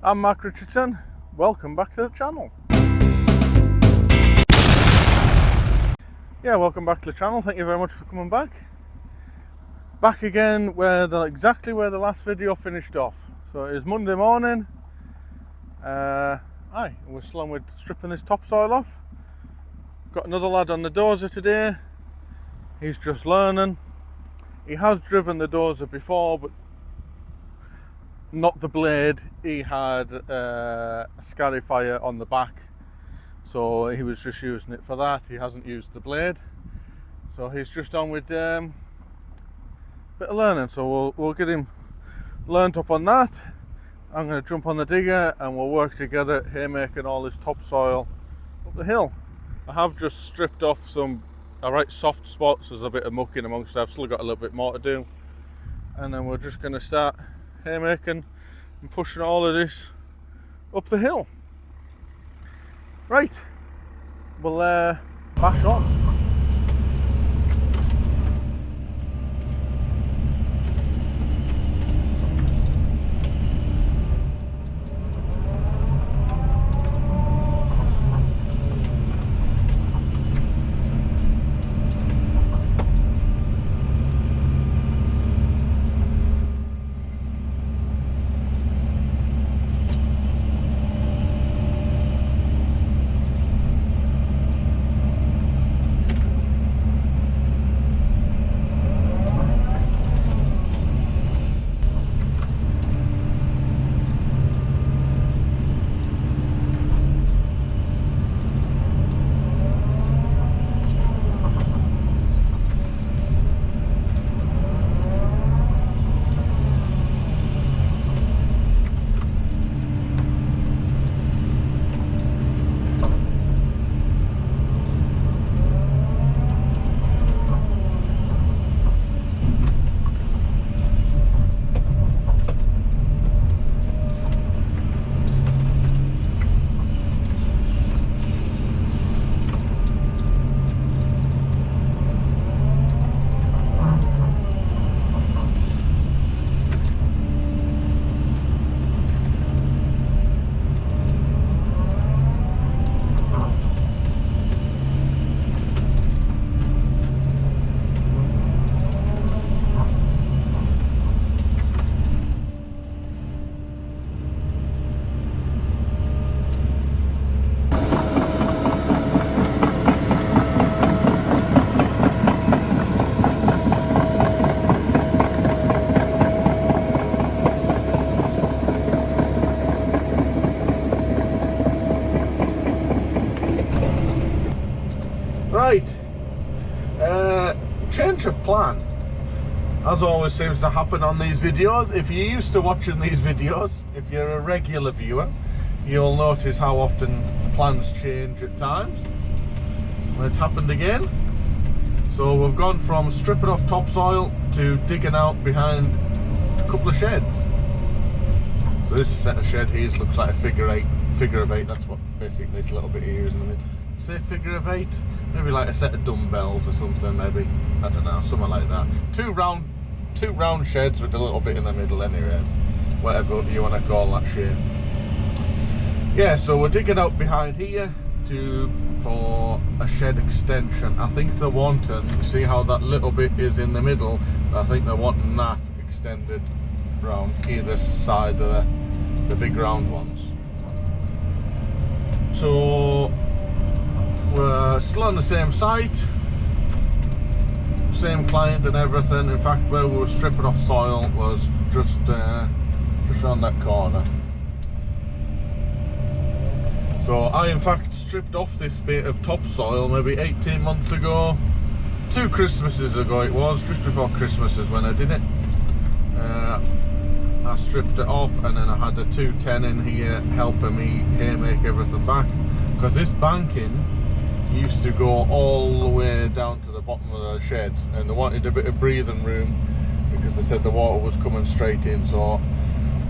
I'm Mark Richardson, welcome back to the channel. Welcome back to the channel, thank you very much for coming back. Back again exactly where the last video finished off. So it is Monday morning, we're still on with stripping this topsoil off. Got another lad on the dozer today, he's just learning. He has driven the dozer before, but not the blade. He had a scarifier on the back, so he was just using it for that. He hasn't used the blade, so he's just on with a bit of learning. So we'll get him learned up on that. I'm going to jump on the digger and we'll work together haymaking all this topsoil up the hill. I have just stripped off some alright soft spots. There's a bit of muck in amongst it. I've still got a little bit more to do, and then we're just going to start haymaking and pushing all of this up the hill. Right, we'll bash on. Right, change of plan, as always seems to happen on these videos. If you're used to watching these videos, if you're a regular viewer, you'll notice how often plans change at times. And it's happened again. So we've gone from stripping off topsoil to digging out behind a couple of sheds. So this set of shed here looks like a figure of eight, that's what basically this little bit here is, isn't it? Say figure of eight, maybe like a set of dumbbells or something, maybe, I don't know, something like that. Two round sheds with a little bit in the middle anyways, whatever you want to call that shape. Yeah, so we're digging out behind here for a shed extension. I think they're wanting, you see how that little bit is in the middle, I think they're wanting that extended round either side of the big round ones. So we're still on the same site, same client and everything. In fact, where we were stripping off soil was just around that corner. So I in fact stripped off this bit of topsoil maybe 18 months ago, 2 Christmases ago it was, just before Christmas is when I did it. I stripped it off and then I had a 210 in here helping me haymake everything back, because this banking used to go all the way down to the bottom of the shed, and they wanted a bit of breathing room because they said the water was coming straight in. So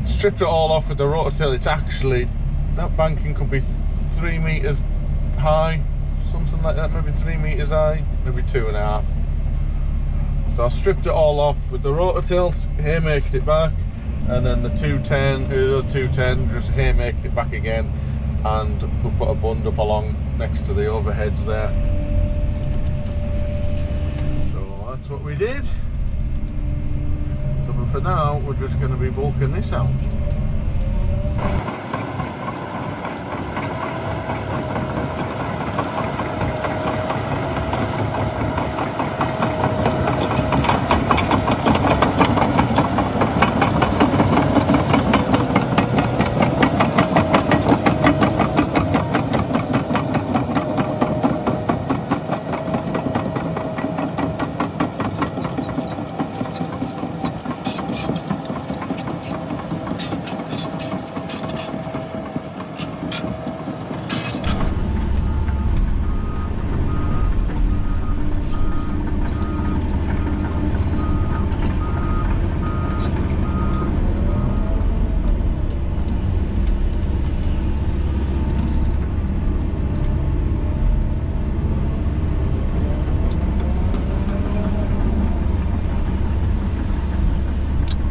stripped it all off with the rototill. It's actually, that banking could be 3 meters high, something like that, maybe 3 meters high, maybe 2.5. So I stripped it all off with the rototill, haymaked it back, and then the 210 just haymaked it back again, and we put a bund up along next to the overheads there. So that's what we did. So for now we're just going to be bulking this out.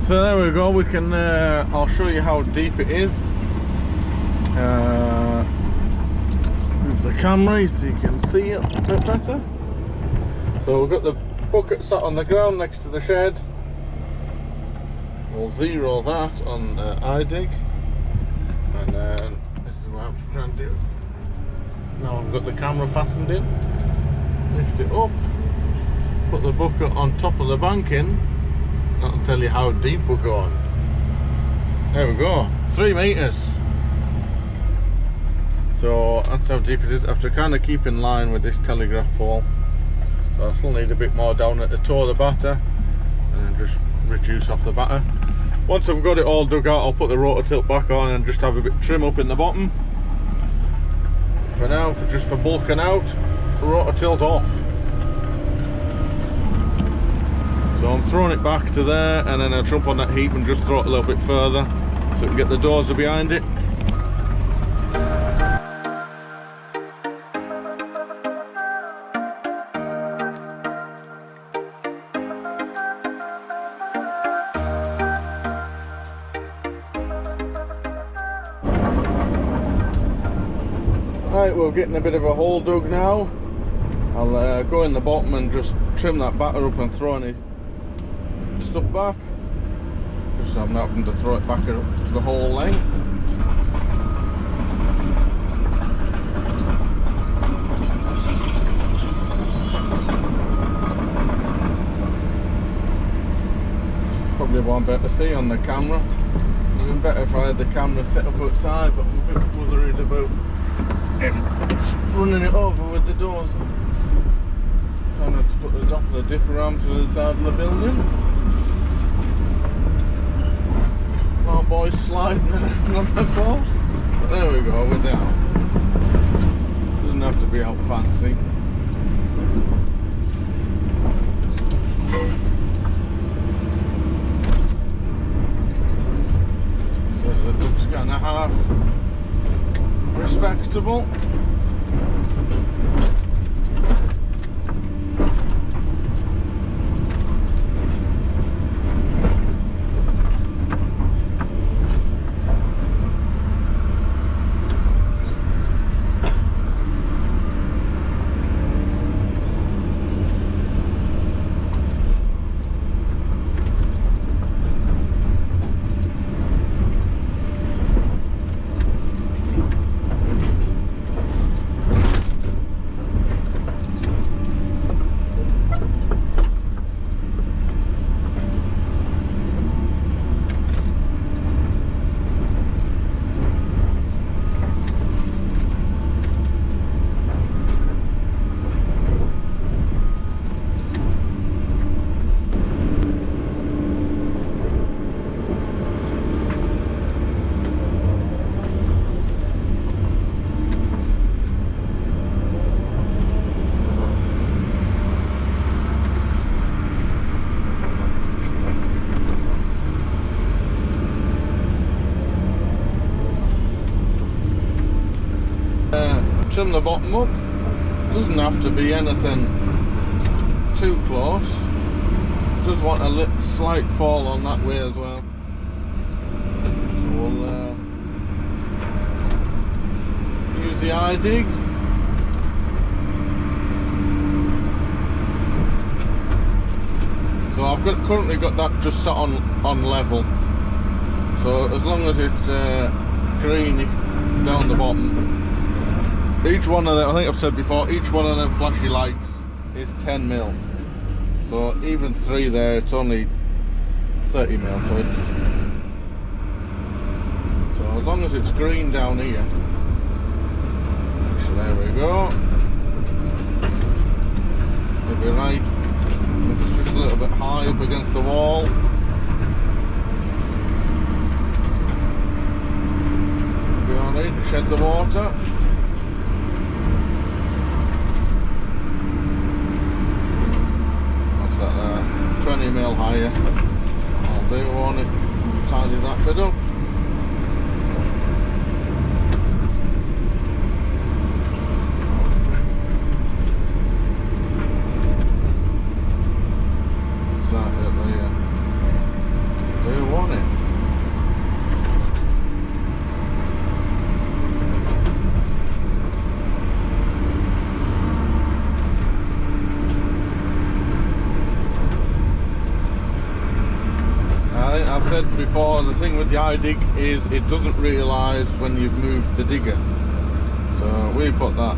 So there we go, we can, I'll show you how deep it is. Move the camera so you can see it a bit better. So we've got the bucket sat on the ground next to the shed. We'll zero that on iDig. And then this is what I'm trying to do. Now I've got the camera fastened in. Lift it up, put the bucket on top of the banking. That'll tell you how deep we're going. There we go, 3 meters. So that's how deep it is. I have to kind of keep in line with this telegraph pole. So I still need a bit more down at the toe of the batter, and then just reduce off the batter. Once I've got it all dug out, I'll put the rotor tilt back on and just have a bit of trim up in the bottom. For now, just for bulking out, rotor tilt off. So I'm throwing it back to there, and then I'll jump on that heap and just throw it a little bit further so we can get the dozer behind it. Right, we're getting a bit of a hole dug now. I'll go in the bottom and just trim that batter up and throw any stuff back, just so I'm not having to throw it back the whole length. Probably won't be able to see on the camera. It would have been better if I had the camera set up outside, but I'm a bit worried about him running it over with the doors. Trying not to put the top of the dipper arm to the side of the building. Our boys sliding on the floor. But there we go, we're down. Doesn't have to be out fancy. So it looks kind of half respectable. Trim the bottom up. Doesn't have to be anything too close. Just want a little slight fall on that way as well. we'll use the eye dig. So I've currently got that just set on level. So as long as it's green down the bottom, each one of them, I think I've said before, each one of them flashy lights is 10mm. So even 3 there, it's only 30mm. So as long as it's green down here, actually there we go. It'll be right. If it's just a little bit high up against the wall. It'll be alright to shed the water. What's that there? 20mm higher. I'll do, won't it? Tidy that bit up. I've said before, the thing with the eye dig is it doesn't realise when you've moved the digger. So we put that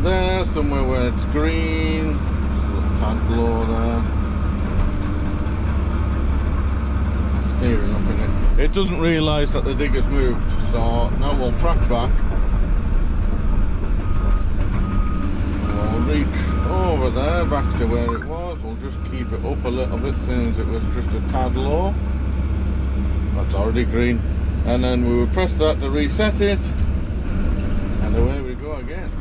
there, somewhere where it's green, just a little tad below there. It's near enough in it. It doesn't realise that the digger's moved, so now we'll track back. We'll reach over there, back to where it was. We'll just keep it up a little bit since it was just a tad low. That's already green. And then we would press that to reset it. And away we go again.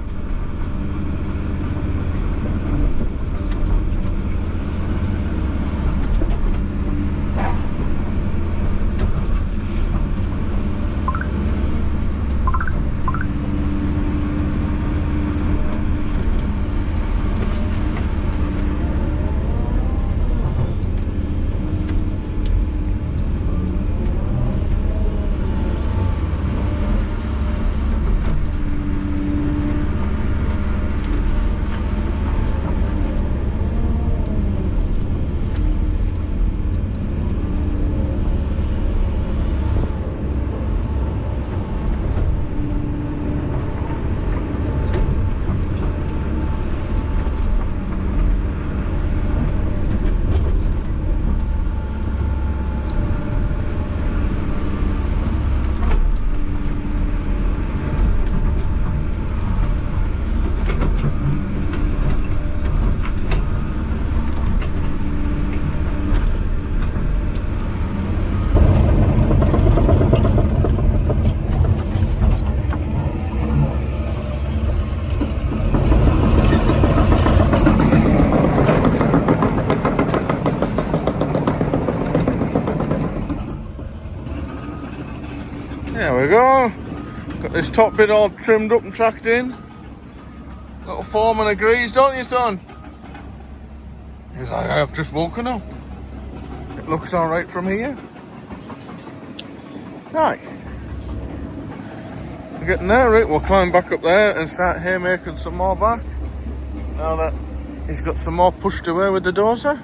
There we go. Got this top bit all trimmed up and tracked in. Little foreman agrees, don't you, son? He's like, I have just woken up. It looks alright from here. Right. We're getting there, right? We'll climb back up there and start haymaking some more back. Now that he's got some more pushed away with the dozer.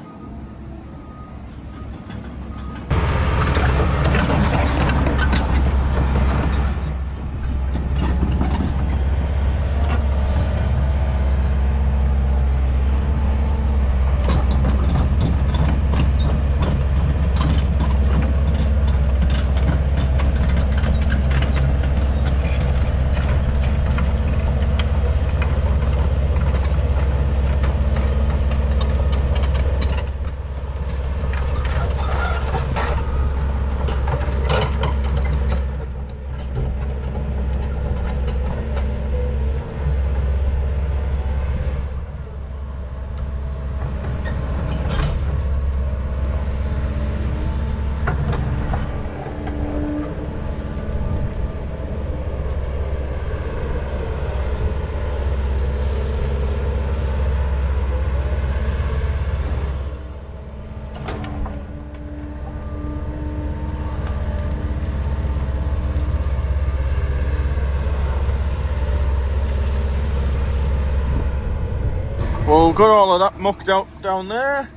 Well, we've got all of that mucked out down there.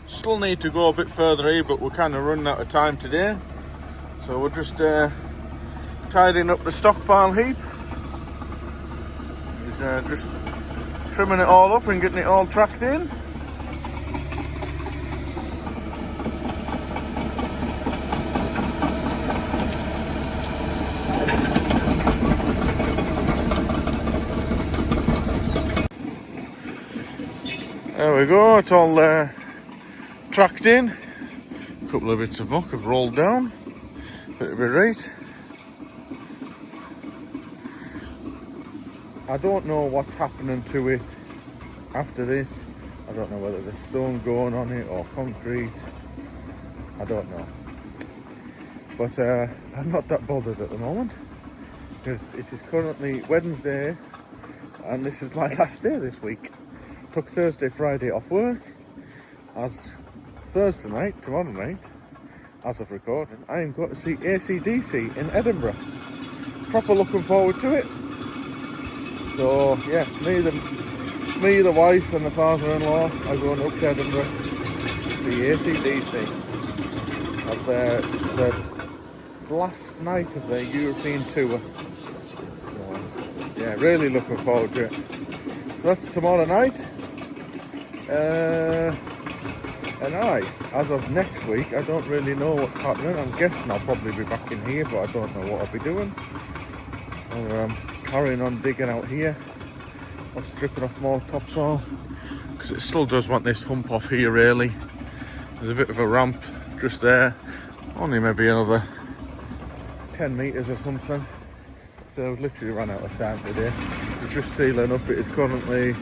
Still need to go a bit further here, but we're kind of running out of time today. So we're just tidying up the stockpile heap. Just trimming it all up and getting it all tracked in. There we go, it's all tracked in. A couple of bits of muck have rolled down. Bit of a rate. I don't know what's happening to it after this. I don't know whether there's stone going on it or concrete. I don't know. But I'm not that bothered at the moment, because it is currently Wednesday and this is my last day this week. Took Thursday, Friday off work. As Thursday night, tomorrow night, as of recording, I am going to see AC/DC in Edinburgh. Proper looking forward to it. So yeah, me, the wife and the father-in-law are going up to Edinburgh to see AC/DC. Of the last night of their European tour. So yeah, really looking forward to it. So that's tomorrow night. And as of next week, I don't really know what's happening. I'm guessing I'll probably be back in here, but I don't know what I'll be doing. Or carrying on digging out here, or stripping off more topsoil, because it still does want this hump off here really. There's a bit of a ramp just there, only maybe another 10 metres or something. So I've literally run out of time today. We're just sealing up. It is currently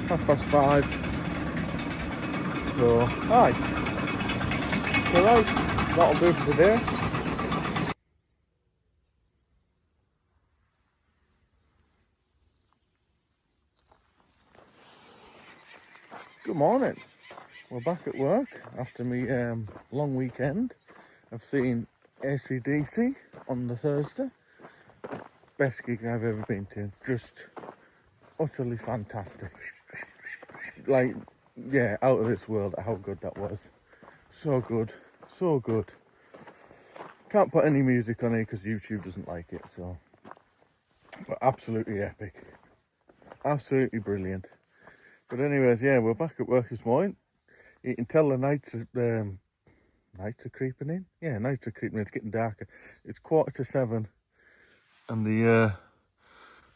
5:30. So, aye. So right, that'll do for today. Good morning. We're back at work after my long weekend. I've seen AC/DC on the Thursday. Best gig I've ever been to. Just utterly fantastic. Like, yeah, out of this world how good that was. So good, so good. Can't put any music on here because YouTube doesn't like it, so. But absolutely epic. Absolutely brilliant. But anyways, yeah, we're back at work this morning. You can tell the nights are creeping in. Yeah, nights are creeping in. It's getting darker. It's 6:45 and the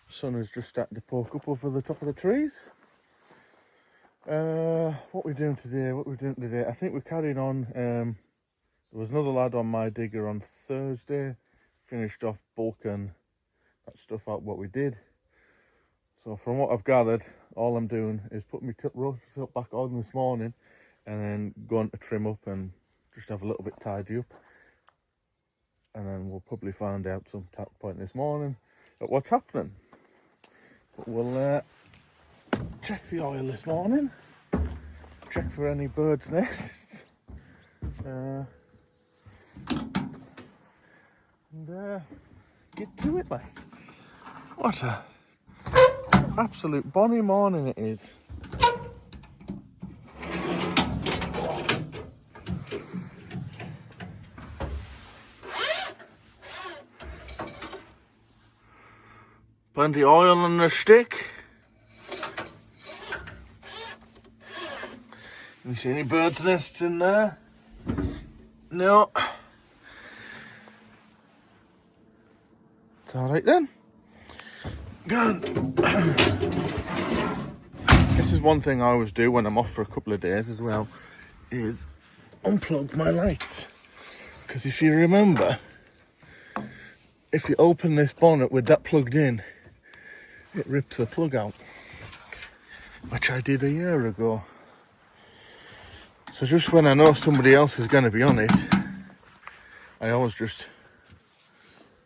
sun is just starting to poke up over the top of the trees. What we're doing today? I think we're carrying on. There was another lad on my digger on Thursday. Finished off bulking that stuff out what we did. So from what I've gathered, all I'm doing is putting my rotors up back on this morning, and then going to trim up and just have a little bit tidy up. And then we'll probably find out some point this morning at what's happening. But we'll check the oil this morning, check for any birds' nests, and get to it, like. What a absolute bonny morning it is. Plenty of oil on the stick. You see any birds' nests in there? No. It's alright then. Good. This is one thing I always do when I'm off for a couple of days as well, is unplug my lights. Because if you remember, if you open this bonnet with that plugged in, it rips the plug out, which I did a year ago. So just when I know somebody else is going to be on it, I always just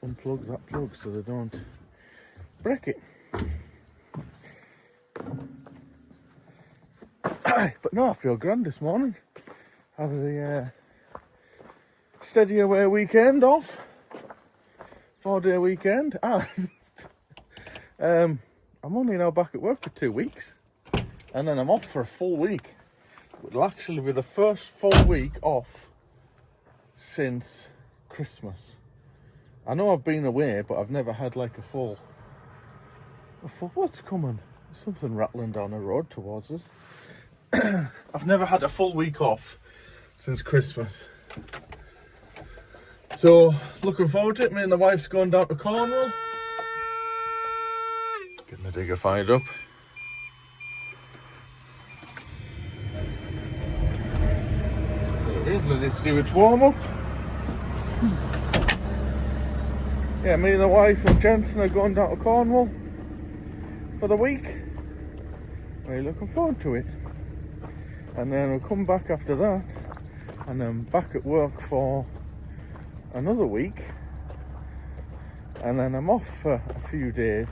unplug that plug so they don't break it. But no, I feel grand this morning. Have the steady away weekend off. 4-day weekend. I'm only now back at work for 2 weeks. and then I'm off for a full week. It'll actually be the first full week off since Christmas. I know I've been away, but I've never had like a full what's coming? There's something rattling down the road towards us. I've never had a full week off since Christmas. So, looking forward to it. Me and the wife's going down to Cornwall. Getting the digger fired up. There it is, let it do its warm up. Yeah, me and the wife and Jensen are going down to Cornwall for the week. Really looking forward to it. And then we'll come back after that, and then back at work for another week, and then I'm off for a few days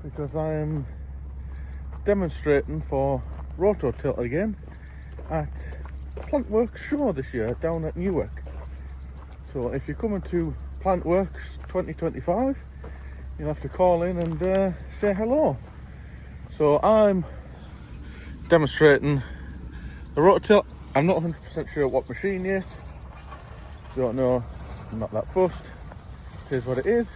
because I am demonstrating for rototill again at Plantworx show this year down at Newark. So if you're coming to Plantworx 2025, you'll have to call in and say hello. So I'm demonstrating the rototill. I'm not 100% sure what machine yet. Don't know, I'm not that fussed. It is what it is.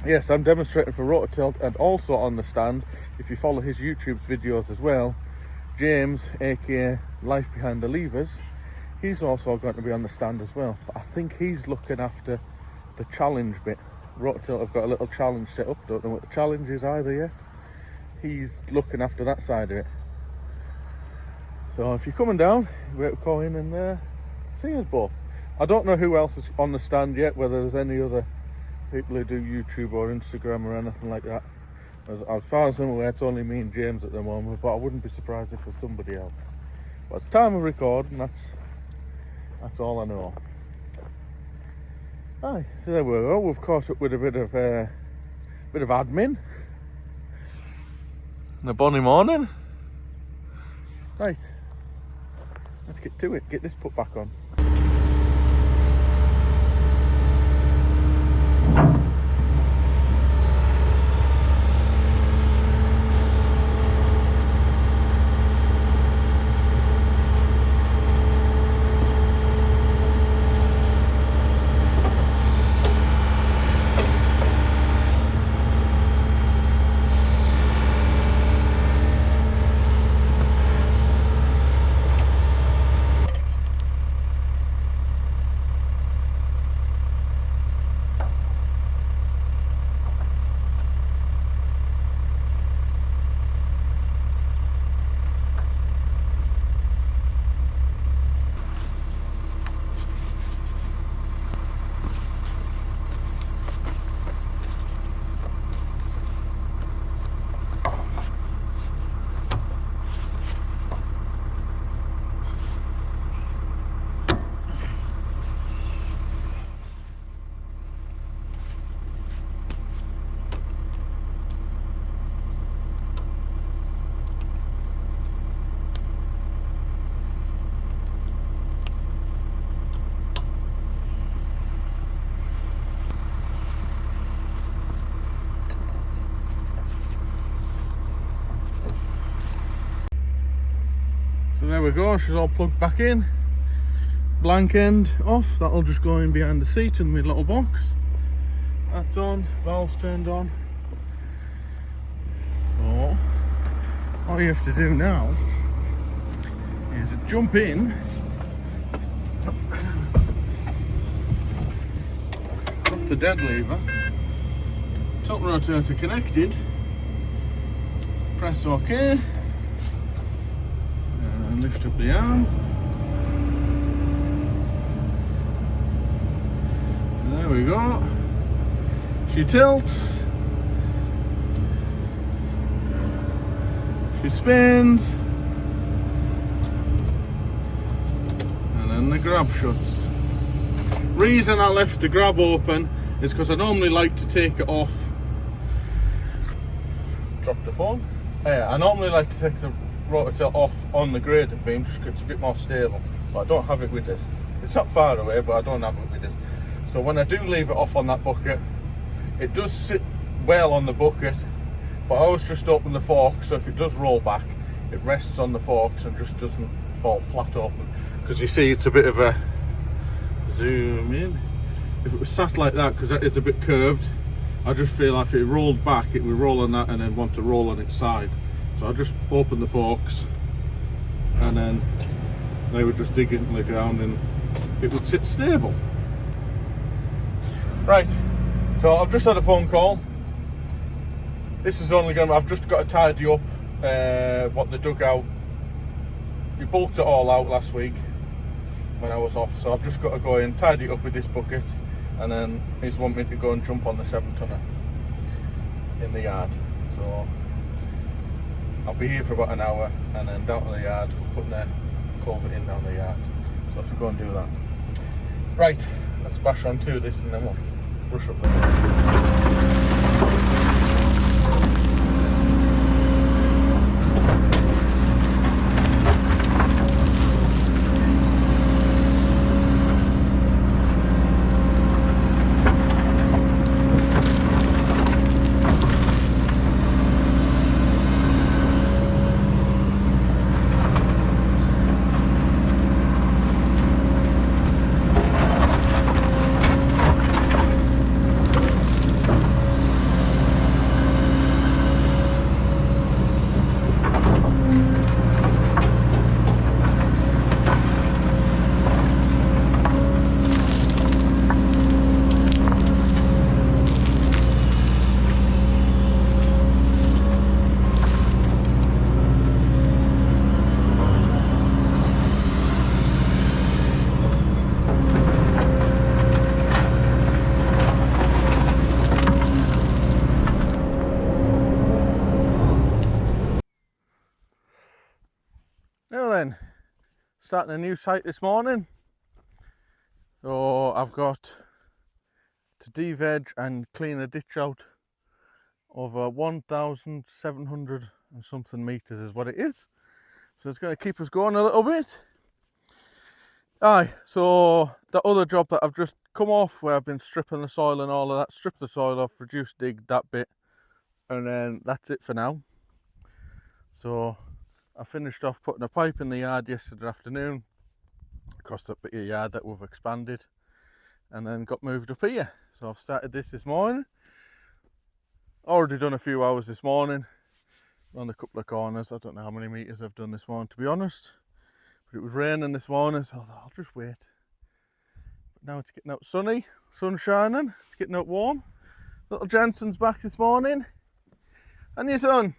Yes, I'm demonstrating for rototill, and also on the stand, if you follow his YouTube videos as well, James, aka Life Behind the Levers, he's also going to be on the stand as well. But I think he's looking after the challenge bit. Rototill have got a little challenge set up, don't know what the challenge is either yet. He's looking after that side of it. So if you're coming down, you better call in and see us both. I don't know who else is on the stand yet, whether there's any other people who do YouTube or Instagram or anything like that. As far as I'm aware, it's only me and James at the moment, but I wouldn't be surprised if there's somebody else. But it's time of recording, that's all I know. Aye, so there we go. We've caught up with a bit of admin. In the bonny morning. Right, let's get to it. Get this put back on. So there we go, she's all plugged back in. Blank end off, that'll just go in behind the seat in the little box. That's on, valve's turned on. So, all you have to do now is jump in, drop the dead lever, top rotator connected, press OK, and lift up the arm. And there we go. She tilts. She spins. And then the grab shuts. Reason I left the grab open is because I normally like to take it off. Drop the phone. I normally like to take the rototill off on the grading beam just because it's a bit more stable, but I don't have it with this. It's not far away, but I don't have it with this. So when I do leave it off on that bucket, it does sit well on the bucket, But I always just open the forks, so if it does roll back, it rests on the forks and just doesn't fall flat open. Because you see it's a bit of a zoom in. If it was sat like that, because it's a bit curved, I just feel like if it rolled back, it would roll on that and then want to roll on its side. So I just open the forks and then they would just dig into the ground and it would sit stable. Right, so I've just had a phone call. This is only going to, I've just got to tidy up what the dugout. We bulked it all out last week when I was off, so I've just got to go in, tidy it up with this bucket, and then he's want me to go and jump on the 7-tonner in the yard. So I'll be here for about an hour and then down to the yard, putting the culvert in down the yard. So I have to go and do that. Right, let's bash on to this and then we'll rush up there. Now then, starting a new site this morning. So I've got to deveg and clean a ditch out over 1,700 and something meters is what it is. So it's going to keep us going a little bit. Aye, so the other job that I've just come off, where I've been stripping the soil and all of that, strip the soil off, reduce, dig, that bit, and then that's it for now. So I finished off putting a pipe in the yard yesterday afternoon, across that bit of yard that we've expanded, and then got moved up here. So I've started this morning. Already done a few hours this morning, around a couple of corners. I don't know how many meters I've done this morning, to be honest. But it was raining this morning, so I thought I'll just wait. But now it's getting out sunny, sun shining, it's getting out warm. Little Jensen's back this morning. And your son,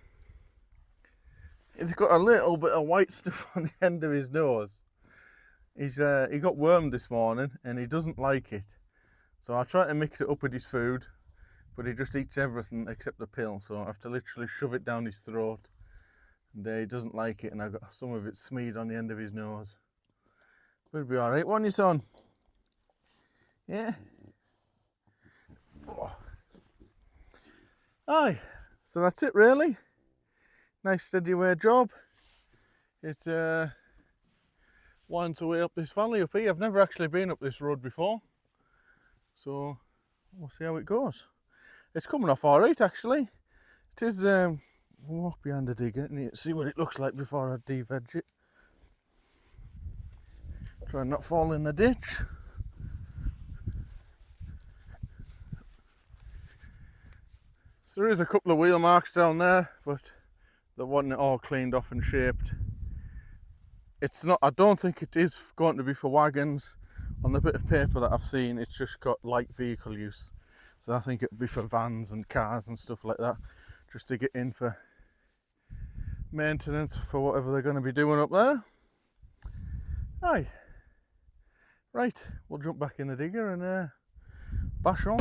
he's got a little bit of white stuff on the end of his nose. He got wormed this morning and he doesn't like it. So I try to mix it up with his food, but he just eats everything except the pill. So I have to literally shove it down his throat. And he doesn't like it, and I've got some of it smeared on the end of his nose. But it'll be alright, won't you, son? Yeah? Oh. Aye, so that's it really. Nice steady away job. It winds away up this valley up here. I've never actually been up this road before, so we'll see how it goes. It's coming off alright actually. It is, we'll walk behind the digger and see what it looks like before I deveg it. Try and not fall in the ditch. So there is a couple of wheel marks down there, but they want it all cleaned off and shaped. It's not, I don't think it is going to be for wagons. On the bit of paper that I've seen, it's just got light vehicle use. So I think it'll be for vans and cars and stuff like that, just to get in for maintenance for whatever they're going to be doing up there. Aye. Right, we'll jump back in the digger and bash on.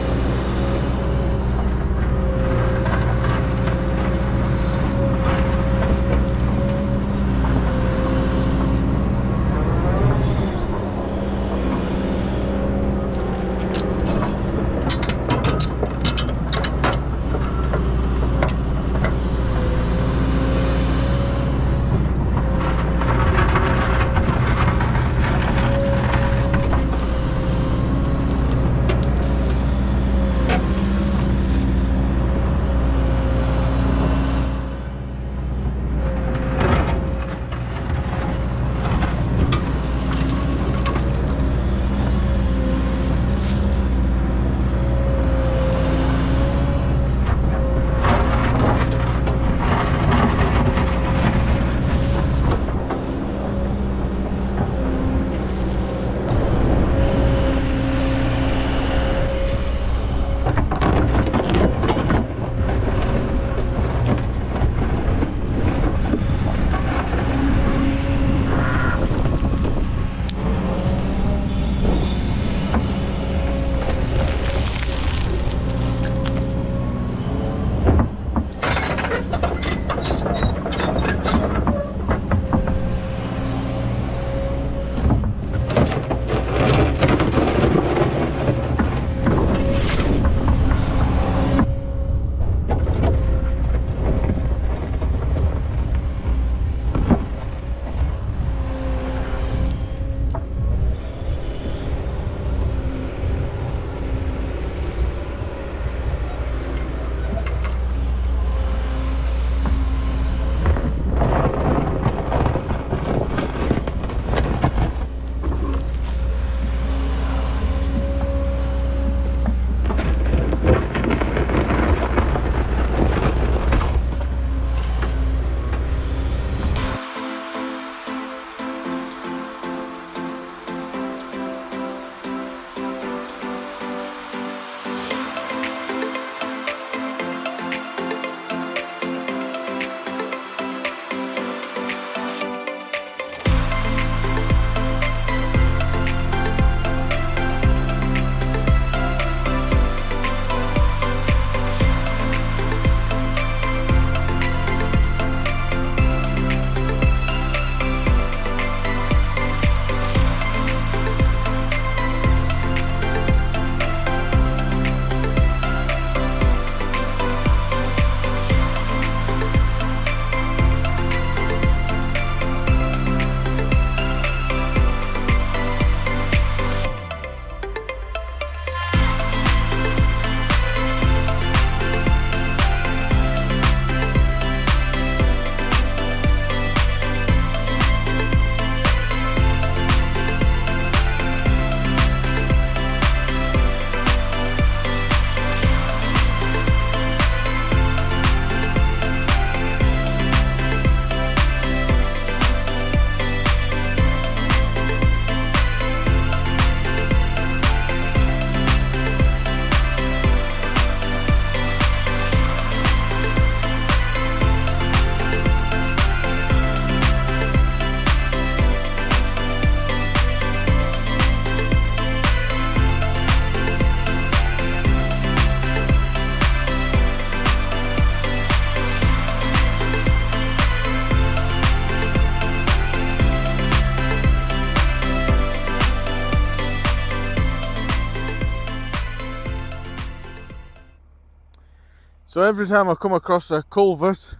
So every time I come across a culvert,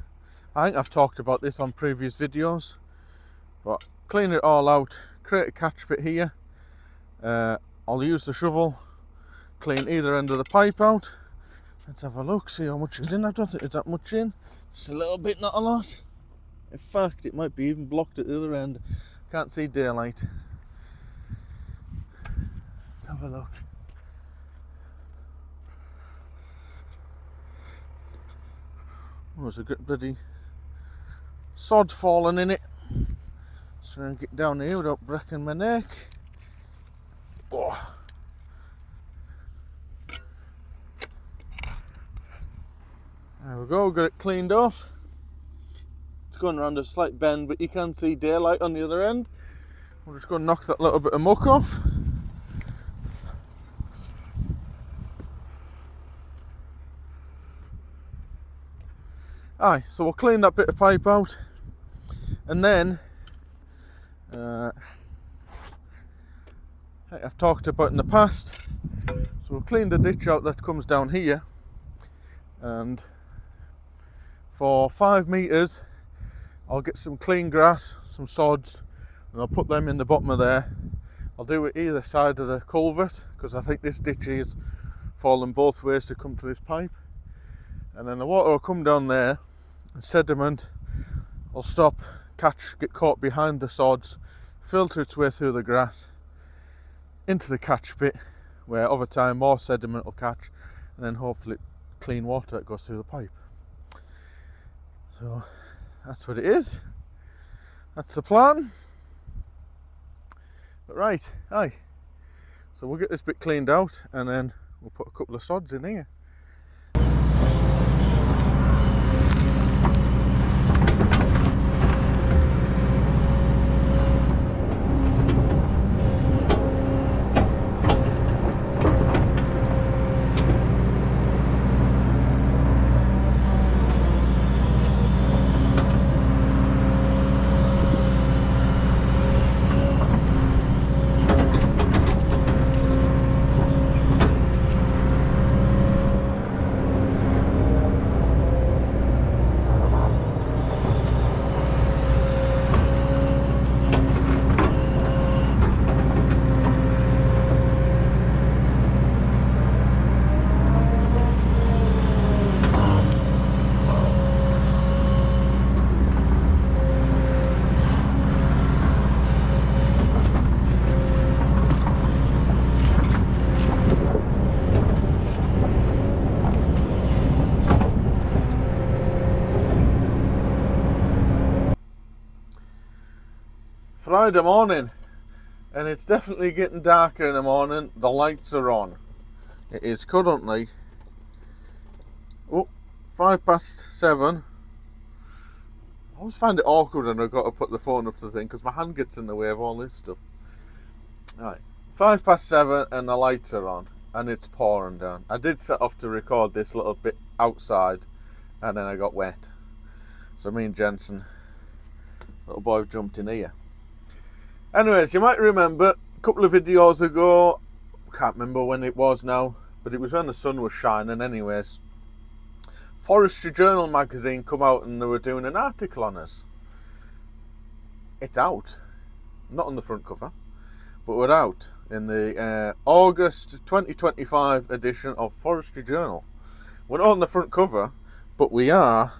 I think I've talked about this on previous videos, but clean it all out, create a catch pit here. I'll use the shovel, clean either end of the pipe out. Let's have a look, see how much is in. I don't think there's that much in, just a little bit, not a lot. In fact, it might be even blocked at the other end. Can't see daylight. Let's have a look. Oh, there's a good bloody sod falling in it. So I'm going to get down here without breaking my neck. Oh. There we go, got it cleaned off. It's going around a slight bend, but you can see daylight on the other end. We're just going to knock that little bit of muck off. Aye, so we'll clean that bit of pipe out, and then I've talked about in the past, so we'll clean the ditch out that comes down here, and for 5 meters I'll get some clean grass, some sods, and I'll put them in the bottom of there. I'll do it either side of the culvert, because I think this ditch is falling both ways to come to this pipe, and then the water will come down there and sediment will stop, get caught behind the sods, filter its way through the grass into the catch pit, where over time more sediment will catch, and then hopefully clean water that goes through the pipe. So that's what it is. That's the plan. But right, aye. So we'll get this bit cleaned out, and then we'll put a couple of sods in here. Friday morning, and it's definitely getting darker in the morning. The lights are on. It is currently 7:05. I always find it awkward when I've got to put the phone up to the thing, because my hand gets in the way of all this stuff. Alright, 7:05 and the lights are on, and it's pouring down. I did set off to record this little bit outside, and then I got wet. So me and Jensen, little boy, jumped in here. Anyways, you might remember a couple of videos ago, can't remember when it was now, but it was when the sun was shining anyways. Forestry Journal magazine come out and they were doing an article on us. It's out. Not on the front cover, but we're out in the August 2025 edition of Forestry Journal. We're not on the front cover, but we are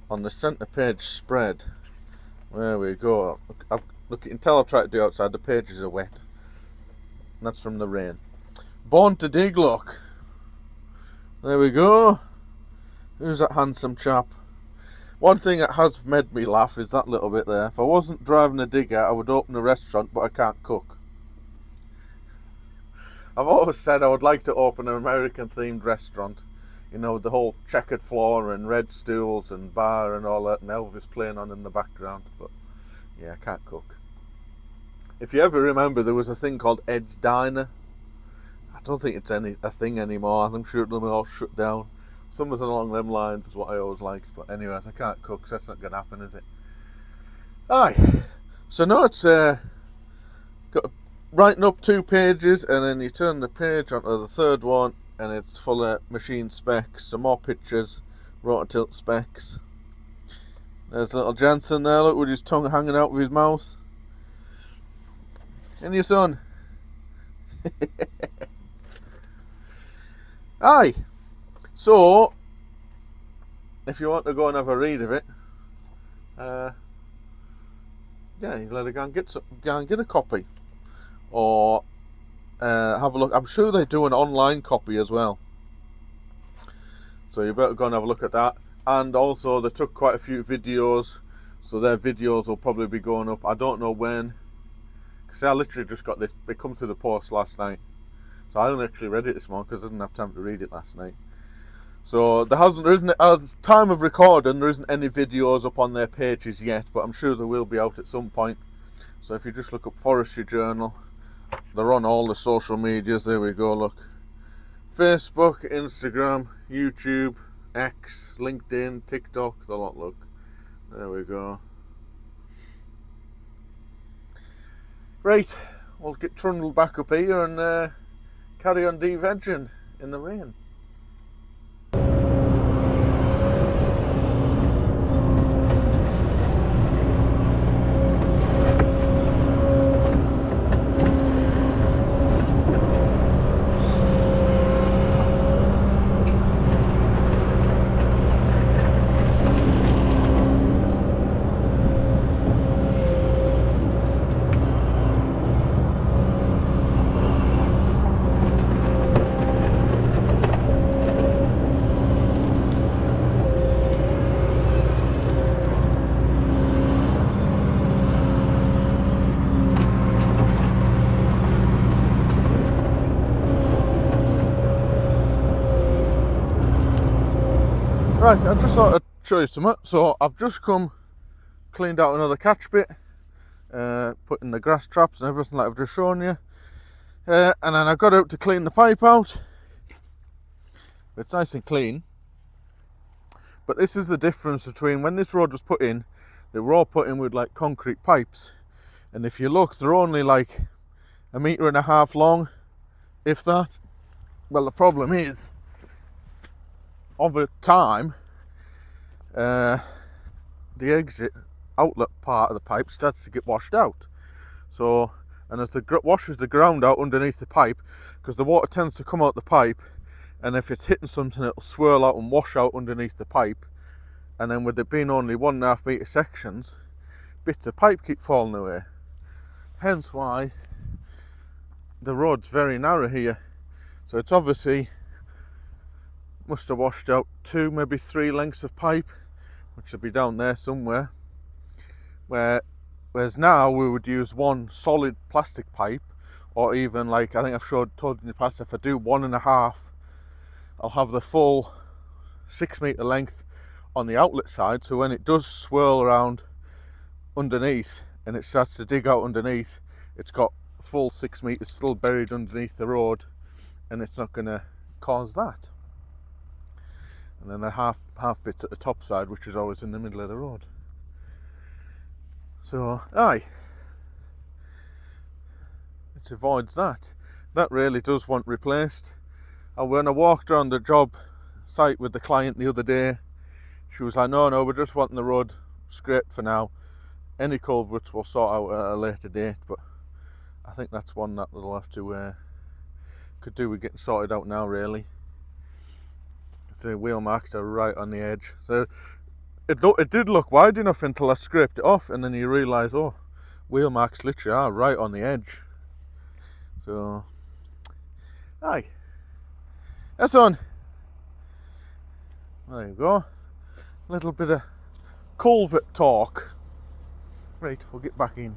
on the centre page spread. There we go. Look, you can tell I've tried to do outside, the pages are wet. And that's from the rain. Born to dig, look. There we go. Who's that handsome chap? One thing that has made me laugh is that little bit there. If I wasn't driving a digger, I would open a restaurant, but I can't cook. I've always said I would like to open an American-themed restaurant. You know, the whole checkered floor and red stools and bar and all that, and Elvis playing on in the background. But yeah, I can't cook. If you ever remember, there was a thing called Ed's Diner. I don't think it's a thing anymore. I'm sure they'll all shut down. Something along them lines is what I always liked. But anyways, I can't cook, so that's not going to happen, is it? Aye. So now it's got writing up 2 pages, and then you turn the page onto the third one, and it's full of machine specs, some more pictures, rotor tilt specs. There's little Jensen there, look, with his tongue hanging out of his mouth. And your son. Aye. So, if you want to go and have a read of it, yeah, you let her go and get a copy, or have a look. I'm sure they do an online copy as well, so you better go and have a look at that. And also, they took quite a few videos, so their videos will probably be going up. I don't know when, because I literally just got this. It come to the post last night, so I only actually read it this morning because I didn't have time to read it last night. So there isn't, as time of recording, there isn't any videos up on their pages yet, but I'm sure they will be out at some point. So if you just look up Forestry Journal, they're on all the social medias. There we go, look. Facebook, Instagram, YouTube, X, LinkedIn, TikTok, the lot, look. There we go. Right, we'll get trundled back up here and carry on devegging in the rain. Right, I just thought I'd show you something. So I've just cleaned out another catch bit, put in the grass traps and everything like I've just shown you. And then I got out to clean the pipe out. It's nice and clean. But this is the difference between when this road was put in, they were all put in with like concrete pipes. And if you look, they're only like 1.5 meters long, if that. Well, the problem is, over time, the exit outlet part of the pipe starts to get washed out. So, and as washes the ground out underneath the pipe, because the water tends to come out the pipe, and if it's hitting something, it'll swirl out and wash out underneath the pipe. And then with it being only 1.5 meter sections, bits of pipe keep falling away. Hence why the road's very narrow here. So it's obviously must have washed out 2, maybe 3 lengths of pipe, which will be down there somewhere. Whereas now we would use one solid plastic pipe, or even like I think I've told you in the past, if I do 1.5, I'll have the full 6 meter length on the outlet side. So when it does swirl around underneath and it starts to dig out underneath, it's got full 6 meters still buried underneath the road, and it's not going to cause that. And then the half bits at the top side, which is always in the middle of the road. So, aye, it avoids that. That really does want replaced. And when I walked around the job site with the client the other day, she was like, no, we're just wanting the road scraped for now. Any culverts we'll sort out at a later date, but I think that's one that they'll have to, could do with getting sorted out now, really. So wheel marks are right on the edge. So it did look wide enough until I scraped it off, and then you realise, oh, wheel marks literally are right on the edge. So, aye, that's on. There you go. A little bit of culvert talk. Right, we'll get back in.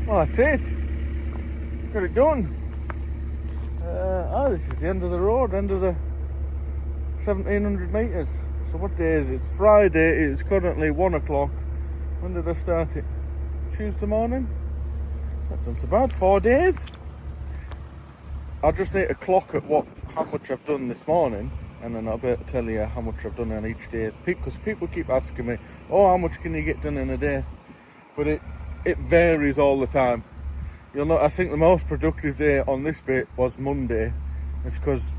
Well, that's it. Got it done. This is the end of the road, end of the 1700 metres. So what day is it? It's Friday. It's currently 1 o'clock. When did I start it? Tuesday morning. That's not done so bad. 4 days. I just need to clock at how much I've done this morning, and then I'll be able to tell you how much I've done on each day. Because people keep asking me, oh, how much can you get done in a day? But it varies all the time. You'll know, I think the most productive day on this bit was Monday. It's because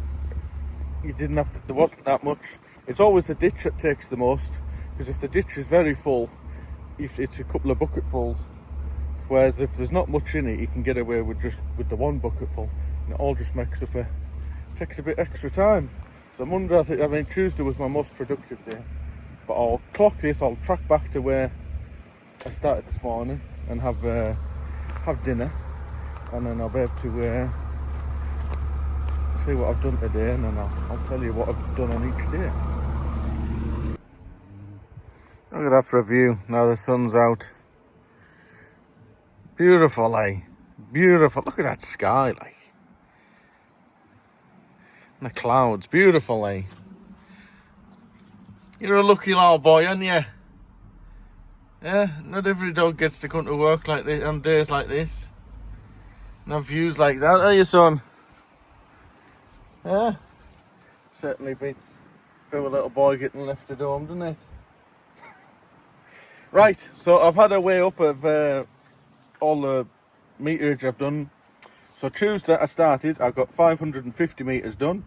there wasn't that much. It's always the ditch that takes the most, because if the ditch is very full, it's a couple of bucketfuls. Whereas if there's not much in it, you can get away with the one bucketful. And it all just takes a bit extra time. So Monday, Tuesday was my most productive day. But I'll clock this, I'll track back to where I started this morning and have dinner. And then I'll be able to see what I've done today, and then I'll tell you what I've done on each day. Look at that for a view, now the sun's out. Beautiful, eh? Beautiful, look at that sky, like. And the clouds, beautiful, eh? You're a lucky little boy, aren't you? Yeah, not every dog gets to come to work like this on days like this. And have views like that, are you, son? Yeah? Certainly beats a little boy getting left at home, doesn't it? Right, so I've had a weigh up of all the meterage I've done. So Tuesday I started, I got 550 metres done.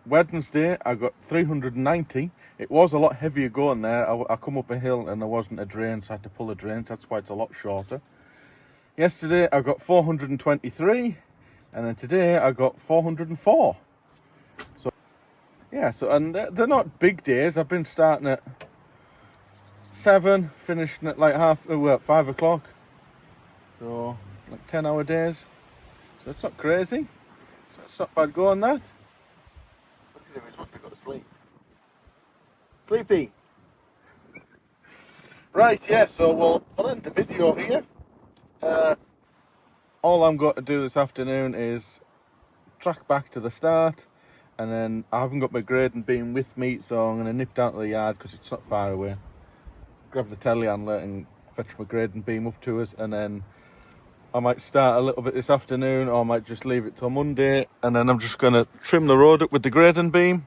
Wednesday I got 390. It was a lot heavier going there. I come up a hill and there wasn't a drain, so I had to pull a drain, so that's why it's a lot shorter. Yesterday I got 423, and then today I got 404. So yeah, and they're not big days. I've been starting at 7, finishing at like 5 o'clock. So like 10-hour days. So it's not crazy. So it's not bad going that. Look at him, he's wanting to go to sleep. Sleepy. Right, yeah, so I'll end the video here. All I'm going to do this afternoon is track back to the start, and then I haven't got my grading beam with me, so I'm going to nip down to the yard because it's not far away. Grab the telehandler and fetch my grading beam up to us, and then I might start a little bit this afternoon, or I might just leave it till Monday, and then I'm just going to trim the road up with the grading beam.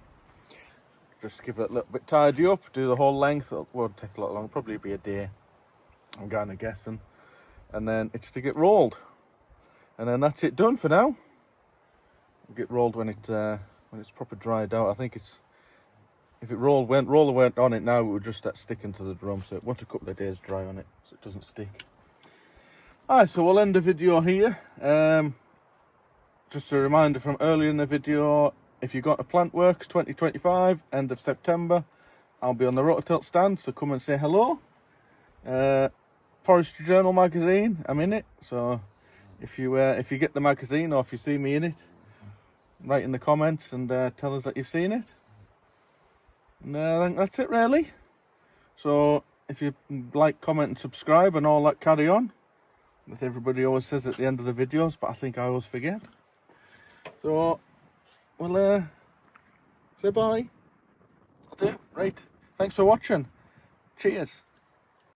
Just give it a little bit tidy up, do the whole length. It won't take a lot long, probably be a day, I'm kind of guessing. And then it's to get rolled. And then that's it done for now. It'll get rolled when it's proper dried out. I think if it roller went on it now, it would just start sticking to the drum. So it wants a couple of days dry on it, so it doesn't stick. Alright, so we'll end the video here. Just a reminder from earlier in the video, if you got a Plantworx 2025, end of September, I'll be on the Rototilt stand, so come and say hello. Forestry Journal magazine, I'm in it, so if you get the magazine or if you see me in it, write in the comments and tell us that you've seen it. And I think that's it really. So if you like, comment and subscribe and all that carry on that everybody always says at the end of the videos, but I think I always forget. So we'll say bye. That's it. Right, thanks for watching. Cheers.